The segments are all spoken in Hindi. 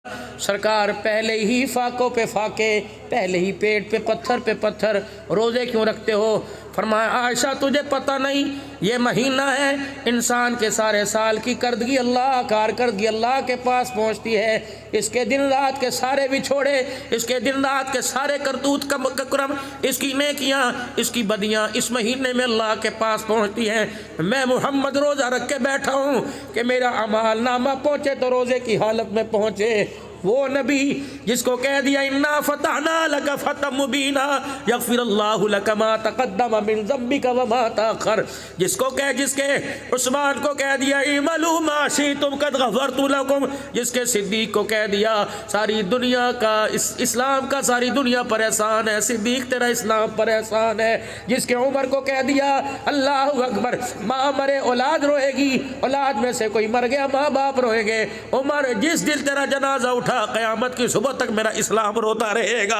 सरकार पहले ही फाकों पे फाके, पहले ही पेट पे पत्थर रोज़े क्यों रखते हो? फरमाया आयशा तुझे पता नहीं ये महीना है इंसान के सारे साल की करदगी अल्लाह कारकर्दगी अल्लाह के पास पहुंचती है। इसके दिन रात के सारे बिछोड़े, इसके दिन रात के सारे करतूत क्रम, इसकी नेकियां, इसकी बदियां इस महीने में अल्लाह के पास पहुंचती हैं। मैं मुहम्मद रोज़ा रख के बैठा हूँ कि मेरा अमाल नामा पहुँचे तो रोज़े की हालत में पहुँचे। वो नबी जिसको कह दिया इन्ना फतहना लक फतहम मुबीना यगफिरुल्लाहु लक मा तक़द्दम मिन ज़म्बिक व मा तअख़र, जिसके उस्मान को कह दिया इमलू मा शि'तुम क़द ग़फ़रतु लकुम, जिसके सिद्दीक को कह दिया सारी दुनिया का इस्लाम का सारी दुनिया पर एहसान है, सिद्दीक तेरा इस्लाम पर एहसान है, जिसके उमर को कह दिया अल्लाहु अकबर माँ मरे औलाद रोएगी, औलाद में से कोई मर गया माँ बाप रोएंगे। उमर जिस दिल तेरा जनाजा उठा क़यामत की सुबह तक मेरा इस्लाम रोता रहेगा।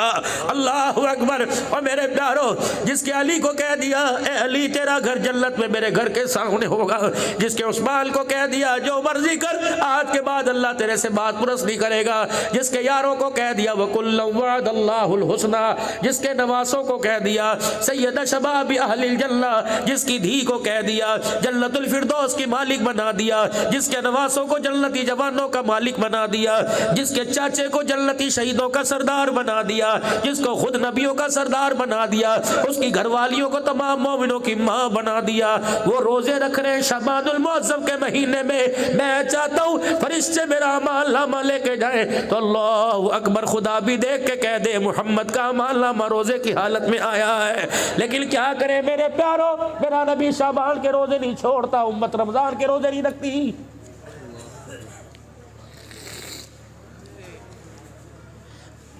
अल्लाहु अकबर। और मेरे प्यारो जिसके अली को कह दिया ए अली तेरा घर जन्नत में मेरे घर के सामने होगा, जिसके उस्मान को कह दिया जो मर्जी कर आज के बाद अल्लाह तेरे से बात पुरस नहीं करेगा, जिसके यारों को कह दिया वकुल्लु वअदल्लाहुल हुस्ना, जिसके नवासों को कह दिया सैयद शबाबी अहलिल जन्ना, जिसकी धी को कह दिया जन्नतुल फिरदौस की मालिक बना दिया, जिसके नवासों को जन्नती जवानों का मालिक बना दिया, जिसके चाचे को जन्नती शहीदों का सरदार बना दिया, जिसको खुद नबियों का सरदार बना दिया, उसकी घरवालियों को तमाम मोमिनों की माँ बना दिया, वो रोजे रख रहे हैं शबानुल मुअज़्ज़म के महीने में। मैं चाहता हूँ फरिश्ते मेरा अमाल नामा लेके जाए तो अल्लाहु अकबर खुदा भी देख के कह दे मुहम्मद का अमाल नामा रोजे की हालत में आया है। लेकिन क्या करें मेरे प्यारो, मेरा नबी शाबान के रोजे नहीं छोड़ता, उम्मत रमजान के रोजे नहीं रखती।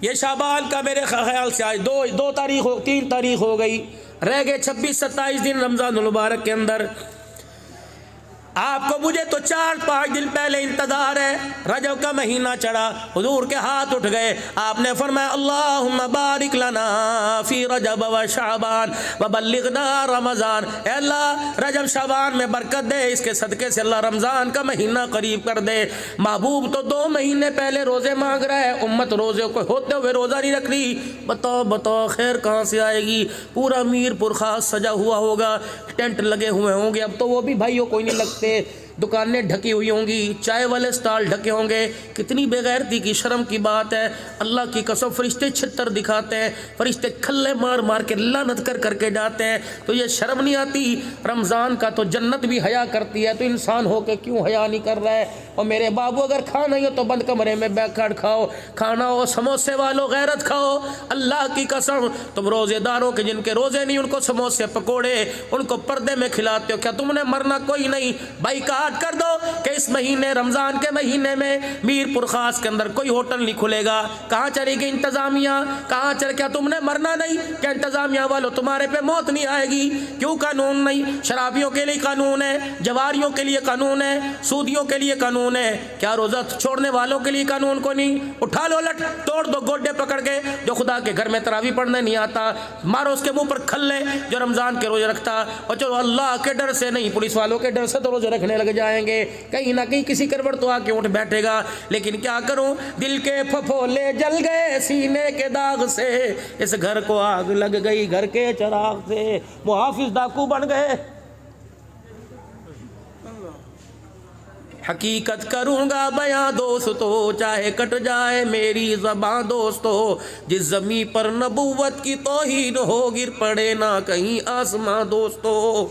ये शाबान का मेरे ख्याल से आज तीन तारीख हो गई, रह गए 26-27 दिन रमज़ानुल मुबारक के अंदर। आपको मुझे तो 4-5 दिन पहले इंतजार है, रजब का महीना चढ़ा, हुजूर के हाथ उठ गए, आपने फरमाया अल्लाहुम्मा बारिक लना फी रजब व शाबान व बल्लिगना रमज़ान, अल्लाह रजब शाबान में बरकत दे, इसके सदके से अल्लाह रमज़ान का महीना करीब कर दे। महबूब तो 2 महीने पहले रोज़े मांग रहा है, उम्मत रोज़े को होते हुए रोज़ा नहीं रख रही। बताओ खैर कहाँ से आएगी? पूरा मीरपुर खास सजा हुआ होगा, टेंट लगे हुए होंगे, अब तो वो भी भाइयों कोई नहीं लगते, दुकानें ढकी हुई होंगी, चाय वाले स्टॉल ढके होंगे। कितनी बेगैरती की शर्म की बात है। अल्लाह की कसम फरिश्ते छितर दिखाते हैं, फरिश्ते खल्ले मार मार के लानत कर करके जाते हैं, तो ये शर्म नहीं आती? रमज़ान का तो जन्नत भी हया करती है, तो इंसान हो के क्यों हया नहीं कर रहा है? और मेरे बाबू अगर खाना ही हो तो बंद कमरे में बैठकर खाओ, खाना हो समोसे वालों गैरत खाओ। अल्लाह की कसम तुम रोज़ेदारों के जिनके रोज़े नहीं उनको समोसे पकोड़े उनको पर्दे में खिलाते हो, क्या तुमने मरना कोई नहीं? भाई बात कर दो कि इस महीने रमजान के महीने में मीरपुर खास के अंदर कोई होटल नहीं खुलेगा। कहाँ चलेगी इंतजामिया? कहाँ चल? क्या तुमने मरना नहीं? क्या इंतजामिया वालों तुम्हारे पे मौत नहीं आएगी? क्यों कानून नहीं? शराबियों के लिए कानून है, जवारियों के लिए कानून है, सूदियों के लिए कानून है, क्या रोजा छोड़ने वालों के लिए कानून को नहीं? उठा लो लट, तोड़ दो गोड्डे पकड़ के। जो खुदा के घर में तरावी पढ़ने नहीं आता मारो उसके मुंह पर खल्ले, जो रमजान के रोजे रखता। और चलो अल्लाह के डर से नहीं, पुलिस वालों के डर से तो रोजे रखने लग जाएंगे, कहीं ना कहीं किसी करवट तो आके उठ बैठेगा। लेकिन क्या करूं, दिल के फफोले जल गए सीने के दाग से, इस घर को आग लग गई घर के चिराग से, मुहाफिज डाकू बन गए। हकीकत करूंगा बयां दोस्तों, चाहे कट जाए मेरी ज़बां दोस्तों, जिस ज़मीं पर नबूवत की तौहीन हो गिर पड़े ना कहीं आसमां दोस्तों।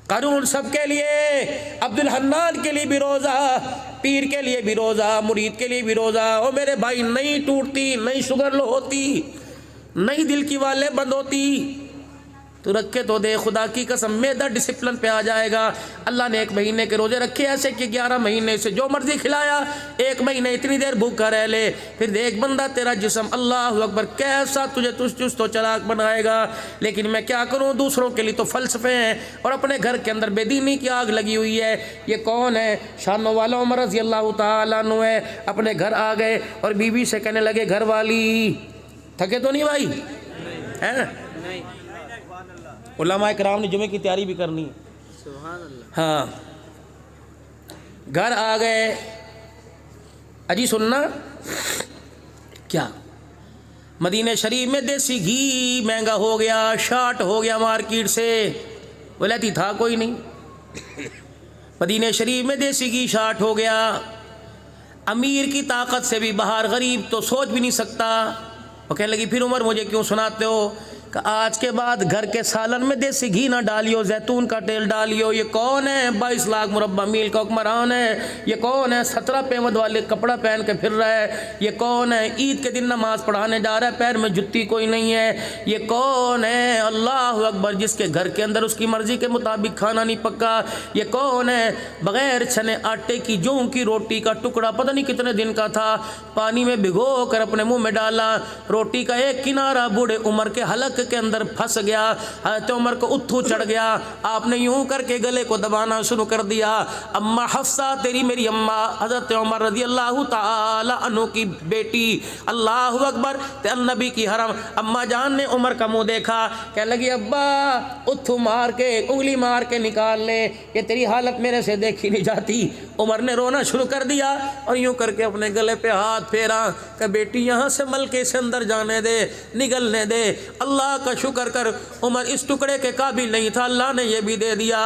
कानून सबके लिए, अब्दुल हन्नान के लिए भी रोज़ा, पीर के लिए भी रोज़ा, मुरीद के लिए भी रोज़ा। और मेरे भाई नहीं टूटती, नहीं शुगर लो होती, नहीं दिल की वाले बंद होती, तो रखे तो दे। खुदा की कसम मैदा डिसिप्लिन पे आ जाएगा। अल्लाह ने 1 महीने के रोजे रखे ऐसे कि 11 महीने से जो मर्जी खिलाया, 1 महीने इतनी देर भूखा रह ले, फिर देख बंदा तेरा जिस्म अल्लाह अकबर कैसा तुझे चुस्त तो चलाक बनाएगा। लेकिन मैं क्या करूं, दूसरों के लिए तो फलसफे हैं और अपने घर के अंदर बेदीनी की आग लगी हुई है। ये कौन है? शानो वाला उमर रज़ी अल्लाह तआला अन्हु है। अपने घर आ गए और बीवी से कहने लगे, घर वाली थके तो नहीं भाई? हैं उलमा इकराम ने जुमे की तैयारी भी करनी है। सुभान अल्लाह। हाँ, घर आ गए, अजी सुनना क्या, मदीने शरीफ में देसी घी महंगा हो गया, शार्ट हो गया मार्केट से। बोला थी था कोई नहीं। मदीने शरीफ में देसी घी शार्ट हो गया। अमीर की ताकत से भी बाहर, गरीब तो सोच भी नहीं सकता। वो कहने लगी फिर उमर मुझे क्यों सुनाते हो कि आज के बाद घर के सालन में देसी घी ना डालियो, जैतून का तेल डालियो। ये कौन है 22 लाख मुरब्बा मील का हुक्मरान है? ये कौन है 17 पेमद वाले कपड़ा पहन के फिर रहा है? ये कौन है ईद के दिन नमाज पढ़ाने जा रहा है, पैर में जुत्ती कोई नहीं है? ये कौन है अल्लाह अकबर जिसके घर के अंदर उसकी मर्जी के मुताबिक खाना नहीं पक्का? ये कौन है बग़ैर छने आटे की जौ की रोटी का टुकड़ा पता नहीं कितने दिन का था, पानी में भिगो कर अपने मुँह में डाला, रोटी का एक किनारा बूढ़े उमर के हलक के अंदर फंस गया। हज़रत उमर को उठू चढ़ गया। आपने यूं करके गले को दबाना शुरू कर दिया। अम्मा हफ्सा तेरी मेरी अम्मा हज़रत उमर रज़ी अल्लाह ताला अन्हु की बेटी, अल्लाह अकबर, ते नबी की हरम। अम्मा जान ने उमर का मुंह देखा, कह लगी अब्बा उठू मार के उंगली मार के निकाल ले, ये तेरी हालत मेरे से देखी नहीं जाती। उमर ने रोना शुरू कर दिया और यूं करके अपने गले पे हाथ फेरा कि बेटी यहाँ से मलके से अंदर जाने दे, निगलने दे। अल्लाह का शुक्र कर, उमर इस टुकड़े के काबिल नहीं था, अल्लाह ने ये भी दे दिया।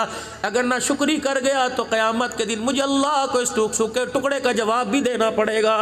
अगर ना शुक्री कर गया तो क़यामत के दिन मुझे अल्लाह को इस सूखे टुकड़े का जवाब भी देना पड़ेगा।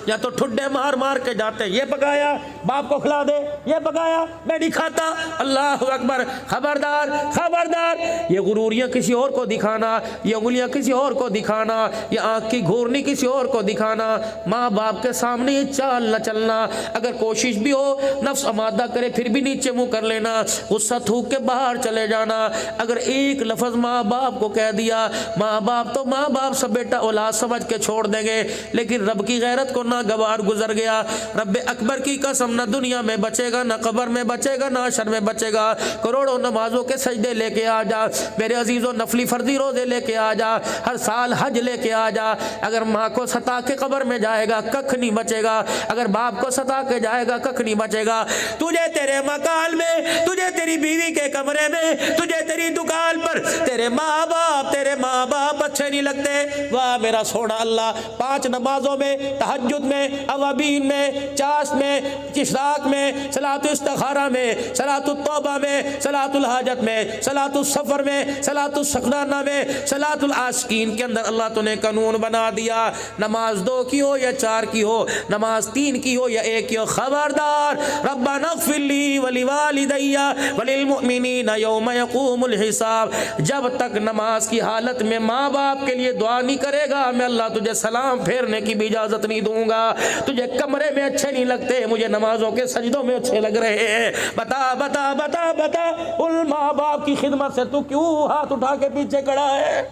या तो ठुड्डे मार मार के जाते, ये पकाया बाप को खिला दे, ये पकाया मैं नहीं खाता। अल्लाह अकबर, खबरदार खबरदार, ये गुरूरियाँ किसी और को दिखाना, ये उंगलियाँ किसी और को दिखाना, ये आँख की घूरनी किसी और को दिखाना, माँ बाप के सामने ये चाल न चलना। अगर कोशिश भी हो नफ्स आमादा करे फिर भी नीचे मुंह कर लेना, गुस्सा थूक के बाहर चले जाना। अगर एक लफ्ज़ माँ बाप को कह दिया, माँ बाप तो माँ बाप सब बेटा औलाद समझ के छोड़ देंगे, लेकिन रब की गैरत को ना गवार गुजर गया। रब अकबर की कसम, ना दुनिया में बचेगा, ना कब्र में बचेगा, ना हशर में बचेगा। करोड़ों नमाजों के सजदे लेके आ जा मेरे अजीज़ों, नफली फर्जी रोजे लेके आ जा, हर साल हज लेके आ जा। अगर माँ को सता के कब्र में जाएगा कख नहीं बचेगा, अगर बाप को सता के जाएगा कख नहीं बचेगा। तुझे तेरे मकान में, तुझे तेरी बीवी के कमरे में, तुझे तेरी दुकान पर तेरे माँ बाप अच्छे नहीं लगते। वाह मेरा सोना अल्लाह, 5 नमाजों में, तहज्जुद में, अवाबीन में, चाश में, इशराक में, सलातुल इस्तिखारा में, सलातुल तौबा में, सलातुल हाजत में, सलातुल सफर में, सलातुल शकराना में, सलातुल आशिकीन के अंदर अल्लाह तूने कानून बना दिया। नमाज 2 की हो या 4 की हो, नमाज 3 की हो या 1 की हो, खबरदार रब्बना ग़फ़िरली वलिवालिदैया वलिलमुमिनीना यौम यक़ूमुल हिसाब। जब तक नमाज की हालत में माँ बाप के लिए दुआ नहीं करेगा, मैं अल्लाह तुझे सलाम फेरने की भी इजाज़त नहीं दूंगा। तुझे कमरे में अच्छे नहीं लगते, मुझे नमाजों के सजदों में अच्छे लग रहे हैं। बता बता बता बता, उन माँ बाप की खिदमत से तू क्यों हाथ उठा के पीछे खड़ा है?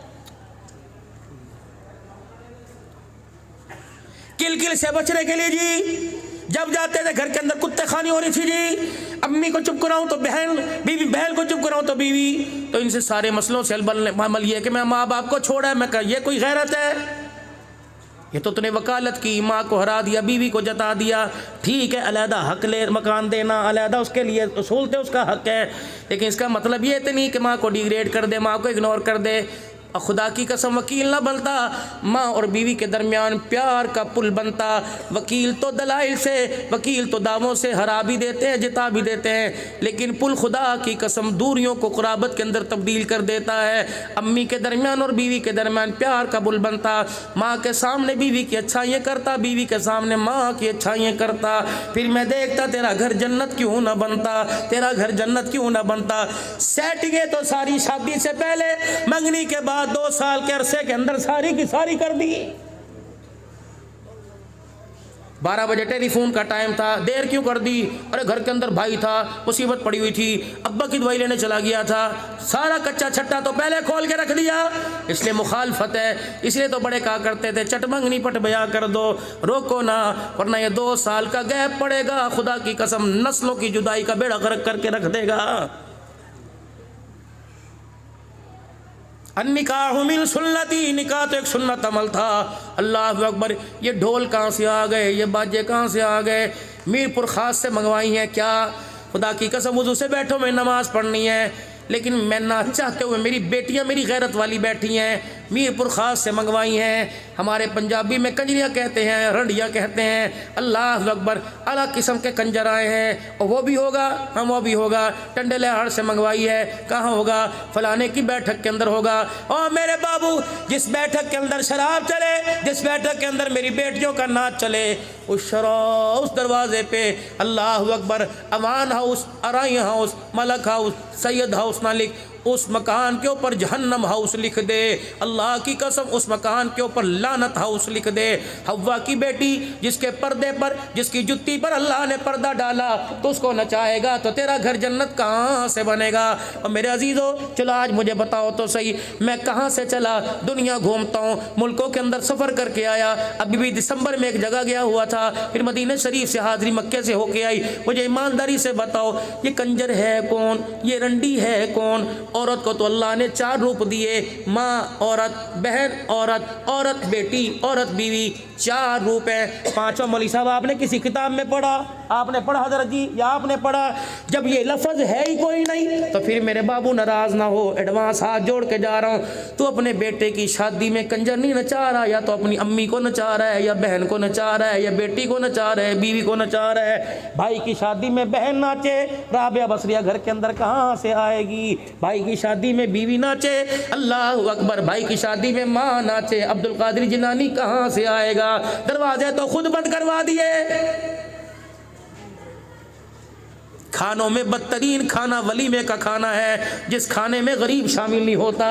किल से बचने के लिए जी, जब जाते थे घर के अंदर कुत्ते खानी हो रही थी जी, अम्मी को चुप कराऊं तो बहन, बीवी बहन को चुप कराऊं तो बीवी। तो इनसे सारे मसलों से अमल ये कि मैं माँ बाप को छोड़ा, मैं कहा ये कोई गैरत है? ये तो तूने वकालत की, माँ को हरा दिया, बीवी को जता दिया। ठीक है अलहदा हक ले, मकान देना अलहदा उसके लिए उसूल थे, उसका हक है, लेकिन इसका मतलब ये तो नहीं कि माँ को डिग्रेड कर दे, माँ को इग्नोर कर दे। और खुदा की कसम वकील ना बनता, माँ और बीवी के दरमियान प्यार का पुल बनता। वकील तो दलाइल से, वकील तो दावों से हरा भी देते हैं, जिता भी देते हैं, लेकिन पुल खुदा की कसम दूरियों को कुराबत के अंदर तब्दील कर देता है। अम्मी के दरमियान और बीवी के दरमियान प्यार का पुल बनता। माँ के सामने बीवी की अच्छाइयाँ करता, बीवी के सामने माँ की अच्छाइयाँ करता। फिर मैं देखता तेरा घर जन्नत क्यों ना बनता, तेरा घर जन्नत क्यों ना बनता। सेटिंगें तो सारी शादी से पहले, मंगनी के बाद 2 साल के अरसे के अंदर सारी की सारी कर दी। 12 बजे टेलीफोन का टाइम था, देर क्यों कर दी? अरे घर के अंदर भाई था, मुसीबत पड़ी हुई थी, अब्बा की दवाई लेने चला गया था, सारा कच्चा छट्टा तो पहले खोल के रख दिया। इसलिए मुखालफत है, इसलिए तो बड़े कहा करते थे चटमंगनी पट बया कर दो, रोको ना, वरना ये 2 साल का गैप पड़ेगा, खुदा की कसम नस्लों की जुदाई का बेड़ा गर्क करके रख देगा। निकाह मिन सुन्नती, निकाह तो एक सुन्नत अमल था। अल्लाह अकबर, ये ढोल कहाँ से आ गए, ये बाजे कहाँ से आ गए? मीरपुर ख़ास से मंगवाई हैं क्या? खुदा की कसम वुज़ू से बैठो, मैं नमाज़ पढ़नी है, लेकिन मैं ना चाहते हुए मेरी बेटियां मेरी गैरत वाली बैठी हैं, मीरपुर ख़ास से मंगवाई हैं। हमारे पंजाबी में कंजरियाँ कहते हैं, रंडियाँ कहते हैं। अल्लाह अकबर, अलग किस्म के कंजर आए हैं। और वो भी होगा, हम वो भी होगा। टंडलेहाड़ से मंगवाई है। कहाँ होगा? फलाने की बैठक के अंदर होगा। और मेरे बाबू, जिस बैठक के अंदर शराब चले, जिस बैठक के अंदर मेरी बेटियों का नाच चले, उस दरवाजे पे अल्लाह अकबर Aman house, Arai house, Malak house, Syed house ना लिख, उस मकान के ऊपर जहन्नम हाउस लिख दे। अल्लाह की कसम, उस मकान के ऊपर लानत हाउस लिख दे। हव्वा की बेटी जिसके पर्दे पर, जिसकी जुत्ती पर अल्लाह ने पर्दा डाला, तो उसको नचाएगा तो तेरा घर जन्नत कहाँ से बनेगा? और मेरे अजीज़ों, चलो आज मुझे बताओ तो सही, मैं कहाँ से चला, दुनिया घूमता हूँ, मुल्कों के अंदर सफ़र करके आया। अभी भी दिसंबर में एक जगह गया हुआ था, फिर मदीना शरीफ से हाज़री मक्के से होके आई। मुझे ईमानदारी से बताओ, ये कंजर है कौन? ये रंडी है कौन? औरत को तो अल्लाह ने 4 रूप दिए, माँ औरत, बहन औरत, औरत बेटी, औरत बीवी, 4 रूप हैं। 5वां मौलवी साहब आपने किसी किताब में पढ़ा? आपने पढ़ा हज़रत जी, या आपने पढ़ा? जब ये लफ्ज़ है ही कोई नहीं, तो फिर मेरे बाबू नाराज़ ना हो, एडवांस हाथ जोड़ के जा रहा हूँ। तो अपने बेटे की शादी में कंजर नहीं नचा रहा, या तो अपनी अम्मी को नचा रहा है, या बहन को नचा रहा है, या बेटी को नचा रहा है, बीवी को नचा रहा है। भाई की शादी में बहन नाचे, राबिया बसरिया घर के अंदर कहाँ से आएगी? भाई की शादी में बीवी नाचे, अल्लाह अकबर, भाई की शादी में माँ नाचे, अब्दुल कादिर जिलानी कहाँ से आएगा? दरवाजे तो खुद बंद करवा दिए। खानों में बदतरीन खाना वलीमे का खाना है, जिस खाने में गरीब शामिल नहीं होता।